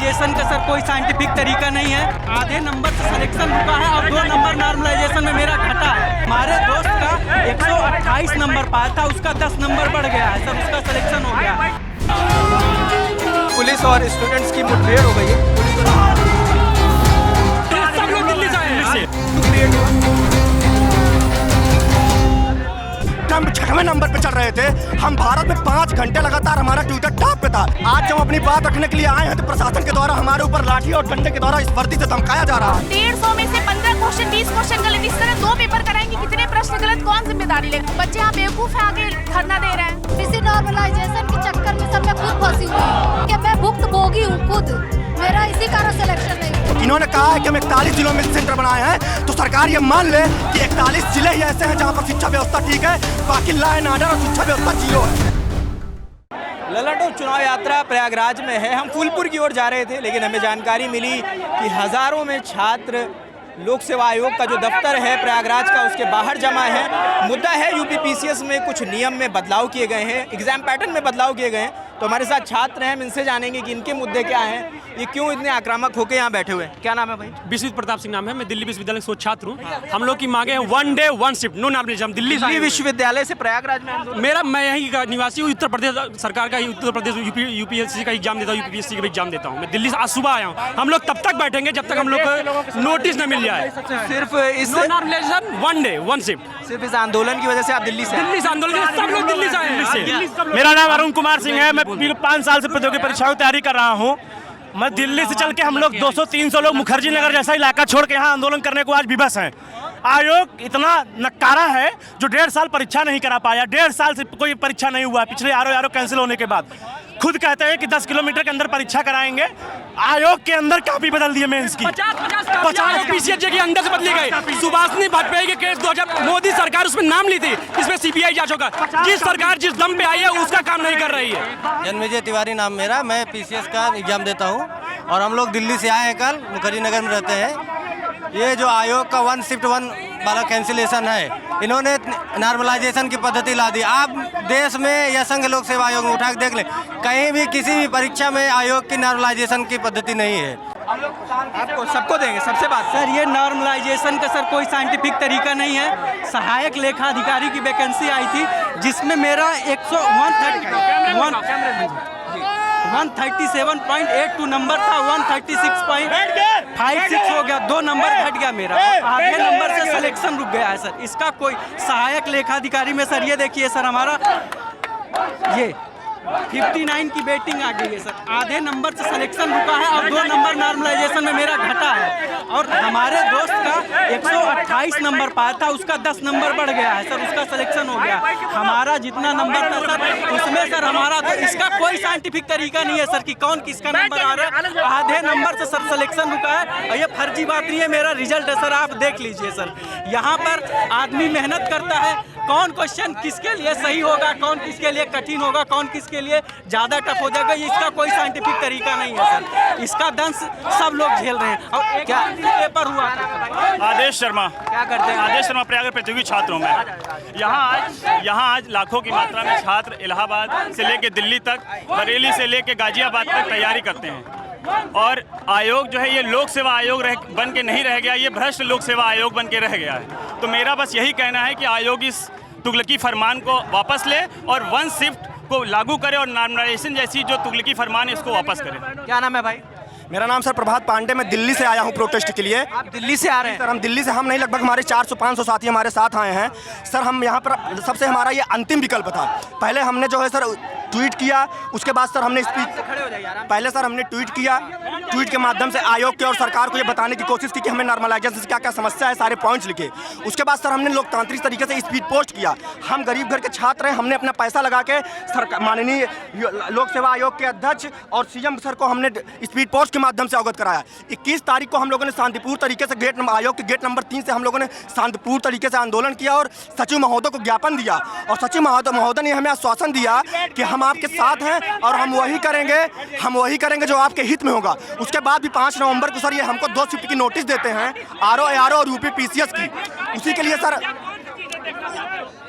Normalisation का sir कोई scientific तरीका नहीं है। आधे नंबर से सिलेक्शन रुका है और 2 नंबर नॉर्मलाइजेशन में मेरा घटा है। हमारे दोस्त का 128 नंबर पाया था, उसका 10 नंबर बढ़ गया है सर, उसका सिलेक्शन हो गया है। पुलिस और स्टूडेंट्स की मुठभेड़ हो गई है। सब लोग दिल्ली से आए हैं। हम 6वें नंबर पे चल रहे थे। हम भारत में 5 घंटे लगातार हमारा ट्विटर टॉप पे था। आज जब अपनी बात रखने के लिए आए हैं तो प्रशासन के द्वारा हमारे ऊपर लाठी और डंडे के द्वारा इस वर्दी से धमकाया जा रहा है। 150 में से 15 क्वेश्चन 20 क्वेश्चन गलत, इस तरह 2 पेपर कराएंगे, कितने प्रश्न गलत, कौन जिम्मेदारी लेगा? बच्चे यहाँ बेवकूफ है, आगे धरना दे रहे हैं। इसी नॉर्मलाइजेशन के चक्कर में सब मैं खुद फंसी हुई हूँ कि मैं भुक्तभोगी हूँ खुद। मेरा इसी कारण सिलेक्शन नहीं। इन्होंने कहा है कि हम 41 जिलों में सेंटर बनाए हैं, तो सरकार ये मान ले कि 41 जिले ही ऐसे हैं जहाँ पर शिक्षा व्यवस्था ठीक है, बाकी लॉ एंड ऑर्डर और शिक्षा व्यवस्था जीरो है। ललाटो चुनाव यात्रा प्रयागराज में है। हम फूलपुर की ओर जा रहे थे, लेकिन हमें जानकारी मिली कि हजारों में छात्र लोक सेवा आयोग का जो दफ्तर है प्रयागराज का, उसके बाहर जमा है। मुद्दा है यूपी पीसीएस में कुछ नियम में बदलाव किए गए हैं, एग्जाम पैटर्न में बदलाव किए गए हैं। तो हमारे साथ छात्र हैं, हम इनसे जानेंगे कि इनके मुद्दे क्या हैं, ये क्यों इतने आक्रामक होकर यहाँ बैठे हुए हैं। क्या नाम है भाई? विश्वजीत प्रताप सिंह नाम है, मैं दिल्ली विश्वविद्यालय शोध छात्र हूँ। हम लोग की मांगे हैं 1 डे 1 शिफ्ट, नो नॉर्मलाइजेशन। हम दिल्ली विश्वविद्यालय से प्रयागराज में मैं यहीं का निवासी हूँ। उत्तर प्रदेश सरकार का ही, उत्तर प्रदेश यूपीएससी का एग्जाम देता हूँ, यूपीएससी का एग्जाम देता हूँ। मैं दिल्ली से आज सुबह आया हूँ। हम लोग तब तक बैठेंगे जब तक हम लोग को नोटिस न मिल जाए। सिर्फ इस नॉर्मलाइजेशन 1 डे 1 शिफ्ट, सिर्फ इस आंदोलन की वजह से आप दिल्ली से आंदोलन, सब लोग दिल्ली से आए हैं। मेरा नाम अरुण कुमार सिंह है। मैं 5 साल से प्रतियोगी परीक्षाओं की तैयारी कर रहा हूँ। मैं दिल्ली से चल के हम लोग 200-300 लोग मुखर्जी नगर जैसा इलाका छोड़ के यहाँ आंदोलन करने को आज विवश हैं। आयोग इतना नकारा है जो 1.5 साल परीक्षा नहीं करा पाया। 1.5 साल से कोई परीक्षा नहीं हुआ पिछले आरो कैंसिल होने के बाद। खुद कहते हैं कि 10 किलोमीटर के अंदर परीक्षा कराएंगे। आयोग के अंदर काफी बदल दिए मेंस की। 50 पीसीएच के अंदर से बदली गई। सुभाषनी वाजपेयी के केस 2000 मोदी सरकार उसमें नाम ली थी, इसमें सीबीआई जांच होगा। जिस सरकार जिस दम पे आई है उसका काम नहीं कर रही है। जन्मेजय तिवारी नाम मेरा, मैं पीसीएस का एग्जाम देता हूँ और हम लोग दिल्ली से आए हैं। कल मुखर्जी नगर में रहते हैं। ये जो आयोग का 1 शिफ्ट 1 वाला कैंसिलेशन है, इन्होंने नॉर्मलाइजेशन की पद्धति ला दी। आप देश में या संघ लोक सेवा आयोग में उठा के देख लें, कहीं भी किसी भी परीक्षा में आयोग की नॉर्मलाइजेशन की पद्धति नहीं है। आपको सबको देंगे। सबसे बात सर ये नॉर्मलाइजेशन का सर कोई साइंटिफिक तरीका नहीं है। सहायक लेखा अधिकारी की वैकेंसी आई थी जिसमें मेरा 137.82 नंबर था, 136.56 हो गया, 2 नंबर घट गया मेरा। आधे नंबर से सिलेक्शन रुक गया है सर। इसका कोई सहायक लेखाधिकारी में सर ये देखिए सर, हमारा ये 59 की बेटिंग आ गई है सर। आधे नंबर से सिलेक्शन रुका है और 2 नंबर नॉर्मलाइजेशन में मेरा घटा है। और हमारे दोस्त का 128 नंबर पाया था, उसका 10 नंबर बढ़ गया है सर, उसका सिलेक्शन हो गया। हमारा जितना नंबर था सर उसमें सर हमारा, तो इसका कोई साइंटिफिक तरीका नहीं है सर कि कौन किसका नंबर आ रहा है। आधे नंबर से सर सिलेक्शन रुका है और ये फर्जी बात नहीं है, मेरा रिजल्ट है सर, आप देख लीजिए सर। यहाँ पर आदमी मेहनत करता है, कौन क्वेश्चन किसके लिए सही होगा, कौन किसके लिए कठिन होगा, कौन किसके लिए ज़्यादा टफ हो जाएगा, इसका कोई साइंटिफिक तरीका नहीं है सर। इसका दंश सब लोग झेल रहे हैं। और क्या पेपर हुआ था? आदेश शर्मा। क्या करते हैं? आदेश शर्मा प्रयागराज प्रतियोगी छात्रों में। यहाँ आज लाखों की मात्रा में छात्र इलाहाबाद से लेके दिल्ली तक, बरेली से लेके गाजियाबाद तक तैयारी करते हैं। और आयोग जो है ये लोक सेवा आयोग बन के नहीं रह गया, ये भ्रष्ट लोक सेवा आयोग बन के रह गया है। तो मेरा बस यही कहना है कि आयोग इस तुगलकी फरमान को वापस ले और 1 शिफ्ट को लागू करे और नॉर्मलाइजेशन जैसी जो तुगलकी फरमान है इसको वापस करे। क्या नाम है भाई? मेरा नाम सर प्रभात पांडे। मैं दिल्ली से आया हूँ प्रोटेस्ट के लिए। आप दिल्ली से आ रहे हैं? सर हम दिल्ली से, हम नहीं, लगभग हमारे 400-500 साथी हमारे साथ आए हैं सर। हम यहाँ पर सबसे हमारा ये अंतिम विकल्प था। पहले हमने जो है सर ट्वीट किया, उसके बाद सर हमने पहले सर हमने ट्वीट किया, ट्वीट के माध्यम से आयोग के और सरकार को ये बताने की कोशिश की कि हमें नॉर्मलाइजेशन से क्या क्या समस्या है, सारे पॉइंट्स लिखे। उसके बाद सर हमने लोकतांत्रिक तरीके से स्पीड पोस्ट किया। हम गरीब घर के छात्र हैं, हमने अपना पैसा लगा के माननीय लोक सेवा आयोग के अध्यक्ष और सीएम सर को हमने स्पीड पोस्ट के माध्यम से अवगत कराया। 21 तारीख को हम लोगों ने शांतिपूर्ण तरीके से आयोग के गेट नंबर 3 से हम लोगों ने शांतिपूर्ण तरीके से आंदोलन किया और सचिव महोदय को ज्ञापन दिया। और सचिव महोदय ने हमें आश्वासन दिया कि हम आपके साथ हैं और हम वही करेंगे जो आपके हित में होगा। उसके बाद भी 5 नवंबर को सर ये हमको 2 शिफ्ट की नोटिस देते हैं, आरओ और यूपी पीसीएस की। उसी के लिए सर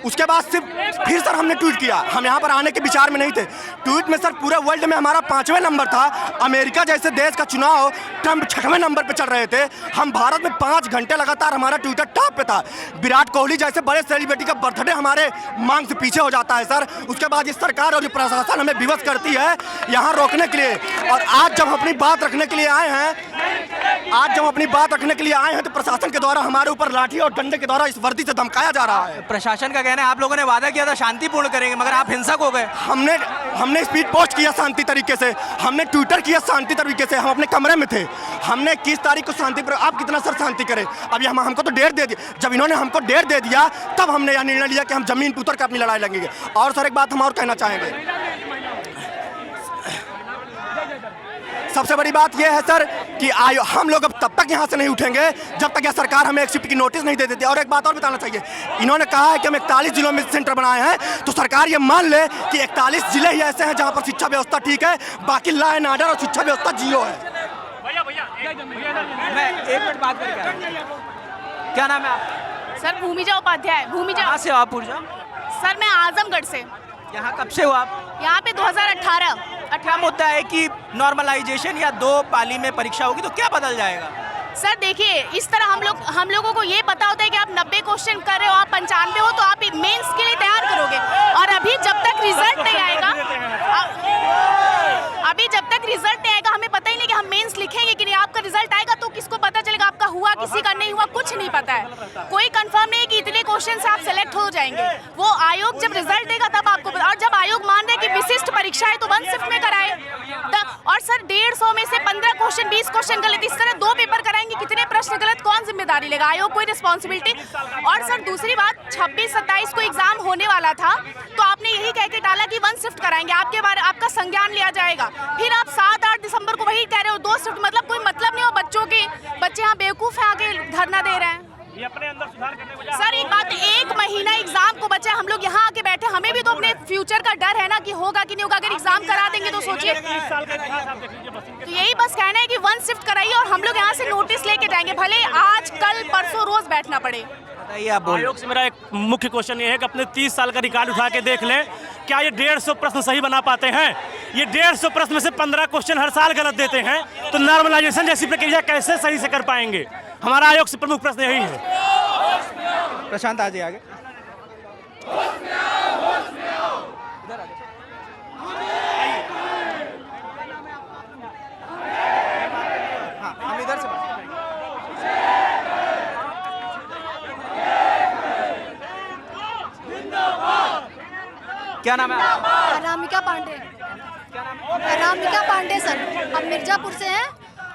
उसके बाद सिर्फ फिर सर हमने ट्वीट किया, हम यहाँ पर आने के विचार में नहीं थे। ट्वीट में सर पूरे वर्ल्ड में हमारा 5वें नंबर था। अमेरिका जैसे देश का चुनाव ट्रंप 6वें नंबर पे चल रहे थे, हम भारत में 5 घंटे लगातार हमारा ट्विटर टॉप पे था। विराट कोहली जैसे बड़े सेलिब्रिटी का बर्थडे हमारे मांग से पीछे हो जाता है सर। उसके बाद ये सरकार और ये प्रशासन हमें विवश करती है यहाँ रोकने के लिए। और आज जब अपनी बात रखने के लिए आए हैं, तो प्रशासन के द्वारा हमारे ऊपर लाठी और डंडे के द्वारा इस वर्दी से धमकाया जा रहा है। प्रशासन का कहना है आप लोगों ने वादा किया था शांतिपूर्ण करेंगे, मगर आप हिंसक हो गए। हमने स्पीड पोस्ट किया शांति तरीके से, हमने ट्विटर किया शांति तरीके से, हम अपने कमरे में थे। हमने 21 तारीख को शांति पर, आप कितना सर शांति करें? अभी हमको तो डेट दे दिया। जब इन्होंने हमको डेट दे दिया तब हमने यह निर्णय लिया कि हम जमीन पर उतर कर अपनी लड़ाई लड़ेंगे। और सर एक बात हम और कहना चाहेंगे, सबसे बड़ी बात यह है सर कि हम लोग अब तब तक यहाँ से नहीं उठेंगे जब तक यह सरकार हमें एक शिफ्ट की नोटिस नहीं दे देती। और एक बात और बताना चाहिए, इन्होंने कहा है कि हम 41 जिलों में सेंटर बनाए हैं, तो सरकार ये मान ले कि 41 जिले ही ऐसे हैं जहाँ पर शिक्षा व्यवस्था ठीक है, बाकी लॉ एंड ऑर्डर और शिक्षा व्यवस्था जीरो है। मैं एक मिनट बात करके आ रहा हूं। क्या नाम है आपका? सर भूमिजा उपाध्याय। भूमिजा कहाँ से हो आप? पूर्जा। सर मैं आजमगढ़ से। यहाँ कब से हो आप? यहाँ पे 2018। क्या मुद्दा है कि नॉर्मलाइजेशन या 2 पाली में परीक्षा होगी तो क्या बदल जाएगा? सर देखिए, इस तरह हम लोगों को ये पता होता है कि आप 90 क्वेश्चन कर रहे हो, आप 95 हो, तो आप मेंस के लिए तैयार करोगे। और अभी जब तक रिजल्ट नहीं आएगा, हमें पता ही नहीं कि हम मेंस लिखेंगे कि नहीं। आपका रिजल्ट आएगा तो किसको पता चलेगा आपका हुआ, किसी का नहीं हुआ, कुछ नहीं पता है। कोई कंफर्म नहीं है कि इतने क्वेश्चन से आप सेलेक्ट हो जाएंगे। वो आयोग जब रिजल्ट देगा तब आपको पता। और जब आयोग मान रहे कि विशिष्ट परीक्षा है तो 1 शिफ्ट में कराए। और सर 150 में से 15 क्वेश्चन 20 क्वेश्चन गलत, इस तरह 2 पेपर कराएंगे, कितने प्रश्न गलत, कौन जिम्मेदारी लेगा? आयोग कोई रिस्पॉन्सिबिलिटी। और सर दूसरी बात, 26-27 को एग्जाम होने वाला था तो आपने यही कह के टाला कि 1 शिफ्ट कराएंगे, आपका संज्ञान लिया जाएगा। फिर आप 7-8 दिसंबर को वही कह रहे हो 2 शिफ्ट, मतलब कोई मतलब नहीं हो। बच्चे यहाँ बेवकूफ है, आगे धरना दे रहे हैं। ये अपने अंदर सुधार करने को सर एक बात, 1 महीना एग्जाम को बचा, हम लोग यहाँ आके बैठे, हमें भी तो अपने फ्यूचर का डर है ना कि होगा कि नहीं होगा। अगर एग्जाम करा देंगे तो सोचिए। तो यही बस कहना है कि 1 शिफ्ट कराइए और हम लोग यहाँ से नोटिस लेके जाएंगे, भले आज कल परसों रोज बैठना पड़े। आयोग से मेरा एक मुख्य क्वेश्चन ये है कि अपने 30 साल का रिकॉर्ड उठा के देख लें, क्या ये 150 प्रश्न सही बना पाते हैं? ये 150 प्रश्न में से 15 क्वेश्चन हर साल गलत देते हैं, तो नॉर्मलाइजेशन जैसी प्रक्रिया कैसे सही से कर पाएंगे? हमारा आयोग से प्रमुख प्रश्न यही है। प्रशांत आगे आगे। हाँ, हम इधर से क्या नाम है आपका? अनामिका पांडे। अनामिका पांडे सर, हम मिर्जापुर से हैं।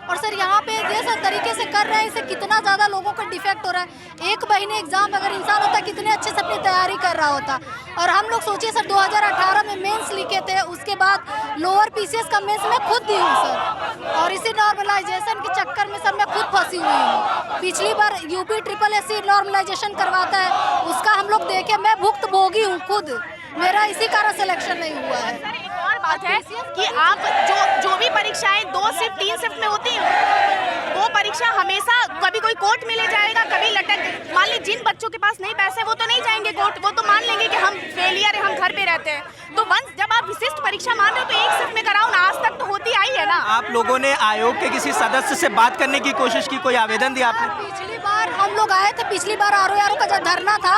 और सर यहाँ पे जिस तरीके से कर रहे हैं, इससे कितना ज़्यादा लोगों का डिफेक्ट हो रहा है। 1 महीने एग्जाम अगर इंसान होता कितने अच्छे से अपनी तैयारी कर रहा होता। और हम लोग सोचिए सर 2018 में मेंस लिखे थे, उसके बाद लोअर पीसीएस का मेंस मैं खुद दी हूँ सर। और इसी नॉर्मलाइजेशन के चक्कर में सर मैं खुद फंसी हुई हूँ। पिछली बार यूपी SSSC नॉर्मलाइजेशन करवाता है, उसका हम लोग देखे, मैं भुक्तभोगी हूँ खुद, मेरा इसी कारण सिलेक्शन नहीं हुआ है। सर एक और बात है कि आप जो भी परीक्षाएं 2 शिफ्ट 3 शिफ्ट में होती हैं, वो परीक्षा हमेशा कभी कोई कोर्ट में ले जाएगा, कभी लटक। मान ली जिन बच्चों के पास नहीं पैसे वो तो नहीं जाएंगे कोर्ट, वो तो मान लेंगे कि हम फेलियर है, हम घर पे रहते हैं। तो वंस जब आप विशिष्ट परीक्षा मान रहे हो तो 1 शिफ्ट में कराओ ना, आज तक तो होती आई है ना। आप लोगों ने आयोग के किसी सदस्य से बात करने की कोशिश की, कोई आवेदन दिया आपने? पिछली बार हम लोग आए थे, पिछली बार आरओ का जब धरना था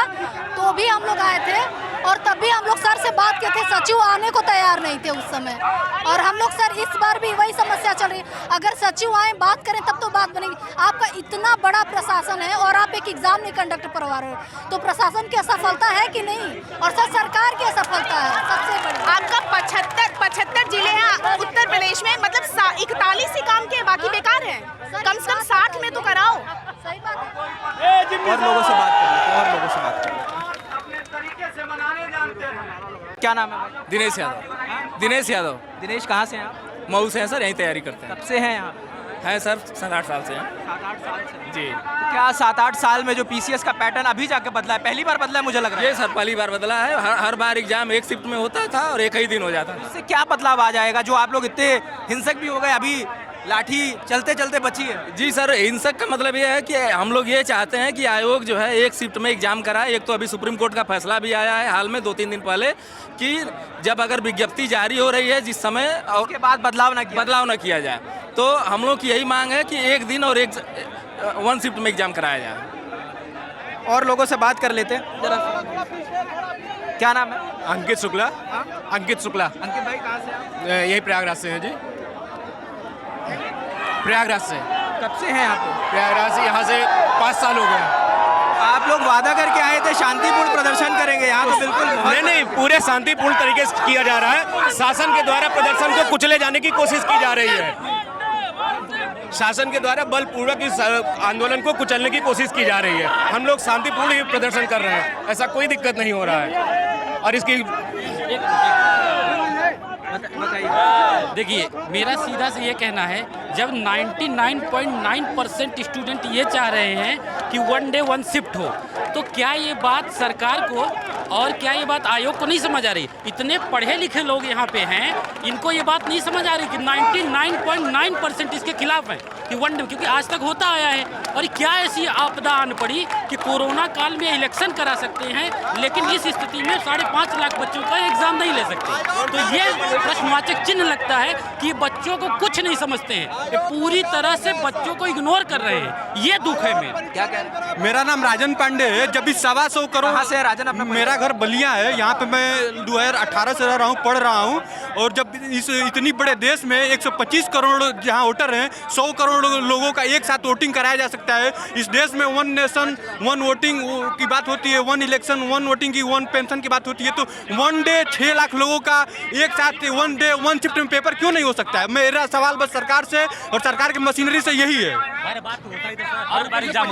तो भी हम लोग आए थे, और तब भी हम लोग सर से बात किए थे, सचिव आने को तैयार नहीं थे उस समय। और हम लोग सर इस बार भी वही समस्या चल रही है, अगर सचिव आए बात करें तब तो बात बनेगी। आपका इतना बड़ा प्रशासन है और आप एक एग्जाम नहीं कंडक्ट करवा रहे हो, तो प्रशासन की असफलता है कि नहीं? और सर सरकार की असफलता है सबसे बड़ी। आपका 75 जिले हैं उत्तर प्रदेश में, मतलब 41 ही काम के, बाकी बेकार हैं। कम से कम 60 में तो कराओ। सही बात है। और लोगों से बात करें, और लोगों से बात करें। क्या नाम है भाई? दिनेश यादव। दिनेश यादव। दिनेश कहाँ से हैं आप? मऊ से हैं सर, यहीं तैयारी करते हैं। कब से हैं यहाँ? हैं सर 7-8 साल से हैं। 7-8 साल से जी। तो क्या 7-8 साल में जो पीसीएस का पैटर्न अभी जाके बदला है, पहली बार बदला है मुझे लग रहा है? ये सर पहली बार बदला है। हर बार एग्जाम 1 शिफ्ट में होता था और 1 ही दिन हो जाता था। इससे क्या बदलाव आ जाएगा? जो आप लोग इतने हिंसक भी हो गए, अभी लाठी चलते चलते बची है। जी सर, हिंसक का मतलब ये है कि हम लोग ये चाहते हैं कि आयोग जो है एक शिफ्ट में एग्जाम कराए। एक तो अभी सुप्रीम कोर्ट का फैसला भी आया है हाल में 2-3 दिन पहले कि जब अगर विज्ञप्ति जारी हो रही है जिस समय और उसके बाद बदलाव ना किया जाए, तो हम लोग की यही मांग है कि एक दिन और वन शिफ्ट में एग्जाम कराया जाए। और लोगों से बात कर लेते हैं जरा। क्या नाम है? अंकित शुक्ला। अंकित शुक्ला। अंकित भाई कहाँ से आप? यही प्रयागराज से हैं जी। प्रयागराज से। कब से हैं यहाँ पे? प्रयागराज से यहाँ से 5 साल हो गए। आप लोग वादा करके आए थे शांतिपूर्ण प्रदर्शन करेंगे, यहाँ तो बिल्कुल नहीं, पूरे शांतिपूर्ण तरीके से किया जा रहा है। शासन के द्वारा प्रदर्शन को कुचले जाने की कोशिश की जा रही है। शासन के द्वारा बलपूर्वक इस आंदोलन को कुचलने की कोशिश की जा रही है। हम लोग शांतिपूर्ण ही प्रदर्शन कर रहे हैं, ऐसा कोई दिक्कत नहीं हो रहा है। और इसकी देखिए, मेरा सीधा से ये कहना है, जब 99.9% स्टूडेंट ये चाह रहे हैं कि वन डे वन शिफ्ट हो, तो क्या ये बात सरकार को और क्या ये बात आयोग को नहीं समझ आ रही? इतने पढ़े लिखे लोग यहाँ पे हैं, इनको ये बात नहीं समझ आ रही कि 99.9% इसके खिलाफ है कि वन डे, क्योंकि आज तक होता आया है। और क्या ऐसी आपदा आन पड़ी कि कोरोना काल में इलेक्शन करा सकते हैं, लेकिन इस स्थिति में 5.5 लाख बच्चों का एग्जाम नहीं ले सकते। तो ये प्रश्नवाचक चिन्ह लगता है कि बच्चों को कुछ नहीं समझते हैं, ये पूरी तरह से बच्चों को इग्नोर कर रहे हैं। ये दुख है मेरा। क्या कह रहे हैं? मेरा नाम राजन पांडे है। जब भी 125 करोड़। कहाँ से है राजन? अपना मेरा घर बलिया है। यहाँ पे मैं 2018 से रह रहा हूँ, पढ़ रहा हूँ। और जब इस इतनी बड़े देश में 125 करोड़ जहाँ वोटर हैं, 100 करोड़ लोगों का एक साथ वोटिंग कराया जा सकता है। इस देश में वन नेशन वन वोटिंग की बात होती है, वन इलेक्शन वन वोटिंग की, वन पेंशन की बात होती है। तो वन डे 6 लाख लोगों का एक साथ वन डे वन शिफ्ट में पेपर क्यों नहीं हो सकता है? मेरा सवाल बस सरकार से और सरकार की मशीनरी से यही है।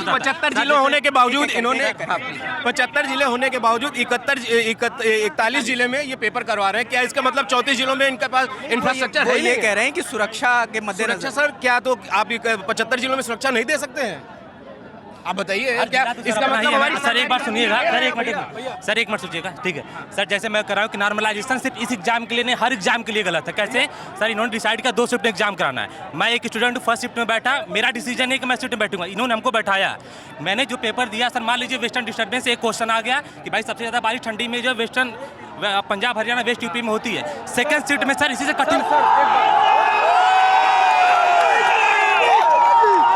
75 जिले होने के बावजूद इन्होंने 75 जिले होने के बावजूद 41 जिले में ये पेपर करवा रहे हैं। क्या इसका मतलब 34 जिलों में इनके पास इंफ्रास्ट्रक्चर है? ये कह रहे हैं कि सुरक्षा के मद्देनजर। सर, क्या तो आप 75 जिलों में सुरक्षा नहीं दे सकते हैं? आप बताइए क्या इसका मतलब? हमारी सर एक बार सुनिएगा, सर एक मिनट सोचिएगा, ठीक है सर। जैसे मैं कर रहा हूँ कि नॉर्मलाइजेशन सिर्फ इस एग्जाम के लिए नहीं, हर एग्जाम के लिए गलत है। कैसे सर? इन्होंने डिसाइड किया 2 शिफ्ट में एग्जाम कराना है। मैं एक स्टूडेंट फर्स्ट शिफ्ट में बैठा, मेरा डिसीजन है कि मैं शिफ्ट में बैठूंगा। इन्होंने हमको बैठाया, मैंने जो पेपर दिया सर, मान लीजिए वेस्टर्न डिस्टर्बेंस से एक क्वेश्चन आ गया कि भाई सबसे ज़्यादा बारिश ठंडी में जो western Punjab Haryana west UP में होती है। सेकेंड शिफ्ट में सर इसी से कठिन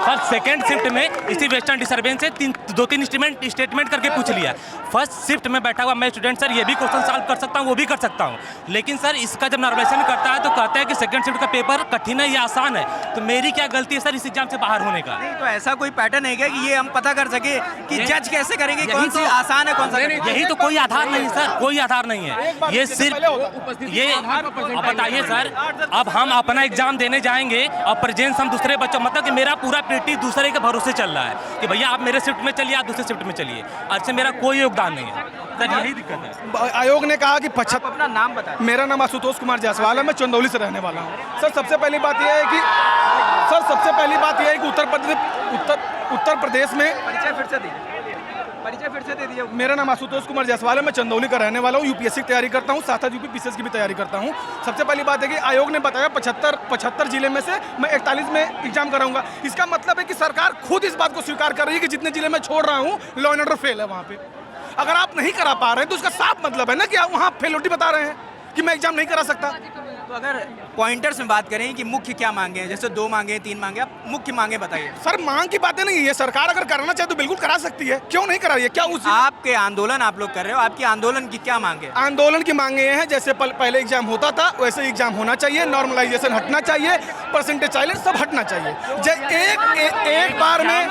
सर सेकेंड शिफ्ट में इसी वेस्टर्न डिस्टर्बेंस से 2-3 स्टेटमेंट करके पूछ लिया। फर्स्ट शिफ्ट में बैठा हुआ मैं स्टूडेंट सर ये भी क्वेश्चन सॉल्व कर सकता हूँ, वो भी कर सकता हूँ। लेकिन सर इसका जब नॉर्मलाइजेशन करता है तो कहते हैं कि सेकंड शिफ्ट का पेपर कठिन है या आसान है। तो मेरी क्या गलती है सर इस एग्जाम से बाहर होने का? नहीं, तो ऐसा कोई पैटर्न है क्या कि ये हम पता कर सके कि जज कैसे करेंगे कौन सी आसान है कौन सा? यही तो कोई आधार नहीं सर, कोई आधार नहीं है। ये सिर्फ ये अब बताइए सर, अब हम अपना एग्जाम देने जाएंगे और प्रेजेंस हम दूसरे बच्चों, मतलब कि मेरा पूरा पेटी दूसरे के भरोसे चल रहा है कि भैया आप मेरे शिफ्ट में चलिए, आप दूसरे शिफ्ट में चलिए। इससे मेरा कोई योगदान नहीं है सर, यही दिक्कत है। आयोग ने कहा कि 75। अपना नाम बताएं। मेरा नाम आशुतोष कुमार जायसवाल है, मैं चंदौली से रहने वाला हूँ। सर सबसे पहली बात यह है कि उत्तर प्रदेश में परिचय फिर से दे दीजिए। मेरा नाम आशुतोष कुमार जायसवाल है, मैं चंदौली का रहने वाला हूँ। यूपीएससी की तैयारी करता हूँ, साथ साथ यूपी पीसीएस की भी तैयारी करता हूँ। सबसे पहली बात है कि आयोग ने बताया 75 जिले में से मैं 41 में एग्जाम कराऊंगा। इसका मतलब है कि सरकार खुद इस बात को स्वीकार कर रही है कि जितने जिले में छोड़ रहा हूँ लॉ एंड ऑर्डर फेल है वहाँ पे। अगर आप नहीं करा पा रहे हैं तो उसका साफ मतलब है ना कि आप वहाँ फेलोटी बता रहे हैं कि मैं एग्जाम नहीं करा सकता। तो अगर पॉइंटर्स में बात करें कि मुख्य क्या मांगे हैं, जैसे 2 मांगे 3 मांगे, आप मुख्य मांगे बताइए। सर मांग की बातें नहीं है, सरकार अगर कराना चाहे तो बिल्कुल करा सकती है, क्यों नहीं करा रही है? क्या उस आपके आंदोलन आप लोग कर रहे हो, आपकी आंदोलन की क्या मांगे? आंदोलन की मांगे ये हैं जैसे पहले एग्जाम होता था वैसे एग्जाम होना चाहिए, नॉर्मलाइजेशन हटना चाहिए, परसेंटेज चाइल्ड सब हटना चाहिए। एक बार में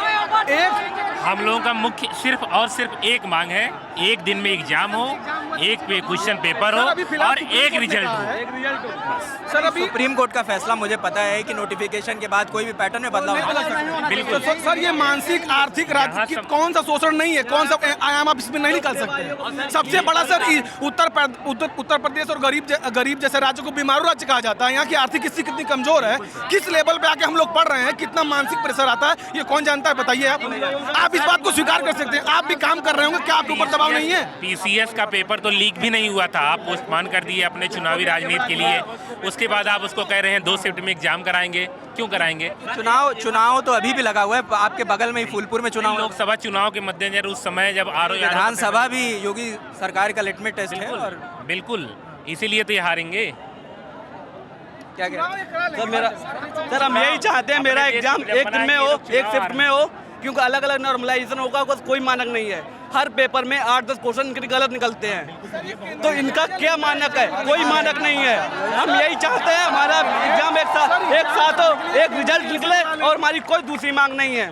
एक हम लोगों का मुख्य सिर्फ और सिर्फ एक मांग है, एक दिन में एग्जाम हो, एक क्वेश्चन पेपर हो और एक रिजल्ट हो। सर अभी सुप्रीम कोर्ट का फैसला मुझे पता है कि नोटिफिकेशन के बाद कोई भी पैटर्न में बदलाव नहीं। बिल्कुल सर, ये मानसिक आर्थिक राजनीतिक कौन सा शोषण नहीं है, कौन सा आयाम आप इसमें नहीं निकाल सकते। सबसे बड़ा सर उत्तर प्रदेश और गरीब जैसे राज्य को बीमारू राज्य कहा जाता है। यहाँ की आर्थिक स्थिति कितनी कमजोर है, किस लेवल पे आके हम लोग पढ़ रहे हैं, कितना मानसिक प्रेशर आता है, ये कौन जानता है? बताइए आप इस बात को स्वीकार कर सकते हैं। आप भी काम कर रहे होंगे, क्या आपके ऊपर दबाव नहीं है? पीसीएस का पेपर तो तो लीक भी नहीं हुआ था, आप पोस्टपोन कर दिए अपने चुनावी राजनीति के लिए। उसके बाद आप उसको कह रहे हैं 2 शिफ्ट में एग्जाम कराएंगे, क्यों कराएंगे? चुनाव तो अभी भी लगा हुआ है, आपके बगल में ही फूलपुर में चुनाव। लोकसभा चुनाव के मद्देनजर उस समय जब विधानसभा भी योगी सरकार का लिटमेट टेस्ट है। और बिल्कुल, इसीलिए तो ये हारेंगे। क्या कह रहे हैं? सर हम यही चाहते हैं मेरा एग्जाम एक दिन में हो, एक शिफ्ट में हो, क्योंकि अलग अलग नॉर्मलाइजेशन होगा, कोई मानक नहीं है। हर पेपर में 8-10 क्वेश्चन गलत निकलते हैं, तो इनका क्या मानक है? कोई मानक नहीं है। हम यही चाहते हैं हमारा एग्जाम एक साथ हो, एक रिजल्ट निकले, और हमारी कोई दूसरी मांग नहीं है।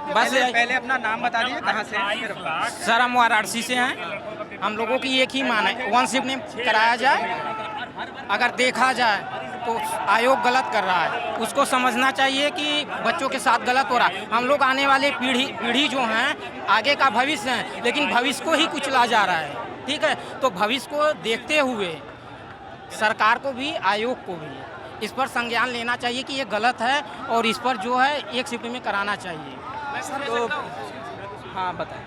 बस पहले अपना नाम बता दीजिए, कहाँ से? सर हम वाराणसी से हैं। हम लोगों की एक ही मान है, 1 शिफ्ट में कराया जाए। अगर देखा जाए तो आयोग गलत कर रहा है, उसको समझना चाहिए कि बच्चों के साथ गलत हो रहा है। हम लोग आने वाले पीढ़ी जो हैं आगे का भविष्य है, लेकिन भविष्य को ही कुचला जा रहा है। ठीक है, तो भविष्य को देखते हुए सरकार को भी आयोग को भी इस पर संज्ञान लेना चाहिए कि ये गलत है, और इस पर जो है 1 शिफ्ट में कराना चाहिए। तो हाँ बताएं।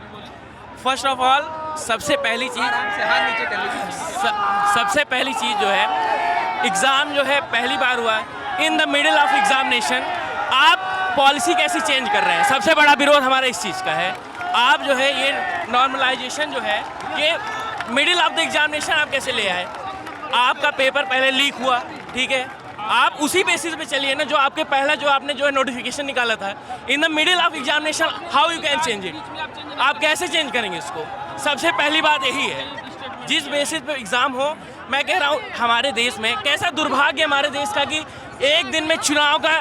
फर्स्ट ऑफ ऑल सबसे पहली चीज़ जो है, एग्ज़ाम जो है पहली बार हुआ है, in the middle of examination आप पॉलिसी कैसी चेंज कर रहे हैं? सबसे बड़ा विरोध हमारा इस चीज़ का है। आप जो है ये नॉर्मलाइजेशन जो है ये मिडिल ऑफ द एग्जामिनेशन आप कैसे ले आए? आपका पेपर पहले लीक हुआ, ठीक है, आप उसी बेसिस पे चलिए ना, जो आपके पहला जो आपने जो है नोटिफिकेशन निकाला था। In the middle of examination how you can change it? आप कैसे चेंज करेंगे इसको? सबसे पहली बात यही है, जिस बेसिस पे एग्ज़ाम हो। मैं कह रहा हूँ हमारे देश में कैसा दुर्भाग्य हमारे देश का कि एक दिन में चुनाव का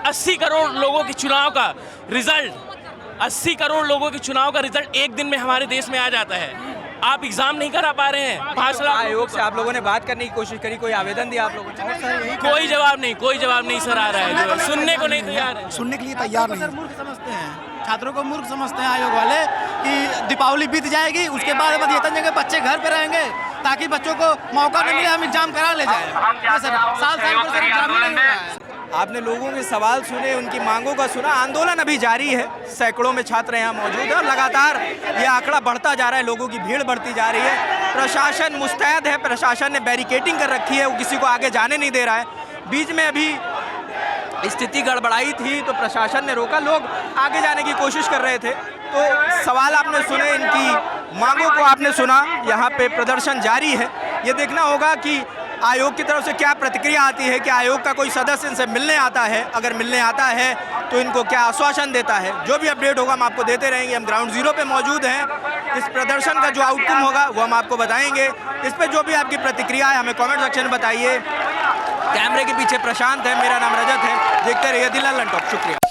80 करोड़ लोगों के चुनाव का रिजल्ट 80 करोड़ लोगों के चुनाव का रिजल्ट एक दिन में हमारे देश में आ जाता है। आप एग्जाम नहीं करा पा रहे हैं। 5 लाख आयोग से आप लोगों ने बात करने की कोशिश करी, कोई आवेदन दिया आप लोगों ने? कोई जवाब नहीं सर आ रहा है, जो सुनने को नहीं तैयार है। सुनने के लिए तैयार नहीं। मूर्ख समझते हैं, छात्रों को मूर्ख समझते हैं आयोग वाले कि दीपावली बीत जाएगी, उसके बाद इतने जगह बच्चे घर पे रहेंगे ताकि बच्चों को मौका न मिले हम एग्जाम करा ले जाए। साल पर एग्जाम ही नहीं हो रहा है। आपने लोगों के सवाल सुने, उनकी मांगों का सुना। आंदोलन अभी जारी है, सैकड़ों में छात्र यहाँ मौजूद हैं और लगातार ये आंकड़ा बढ़ता जा रहा है, लोगों की भीड़ बढ़ती जा रही है। प्रशासन मुस्तैद है, प्रशासन ने बैरिकेडिंग कर रखी है, वो किसी को आगे जाने नहीं दे रहा है। बीच में अभी स्थिति गड़बड़ाई थी तो प्रशासन ने रोका, लोग आगे जाने की कोशिश कर रहे थे। तो सवाल आपने सुने, इनकी मांगों को आपने सुना, यहाँ पे प्रदर्शन जारी है। ये देखना होगा कि आयोग की तरफ से क्या प्रतिक्रिया आती है, कि आयोग का कोई सदस्य इनसे मिलने आता है, अगर मिलने आता है तो इनको क्या आश्वासन देता है। जो भी अपडेट होगा हम आपको देते रहेंगे। हम ग्राउंड जीरो पे मौजूद हैं। इस प्रदर्शन का जो आउटकम होगा वो हम आपको बताएंगे। इस पर जो भी आपकी प्रतिक्रिया है हमें कमेंट सेक्शन में बताइए। कैमरे के पीछे प्रशांत है, मेरा नाम रजत है। देखते रहिए दी लल्लन टॉप। शुक्रिया।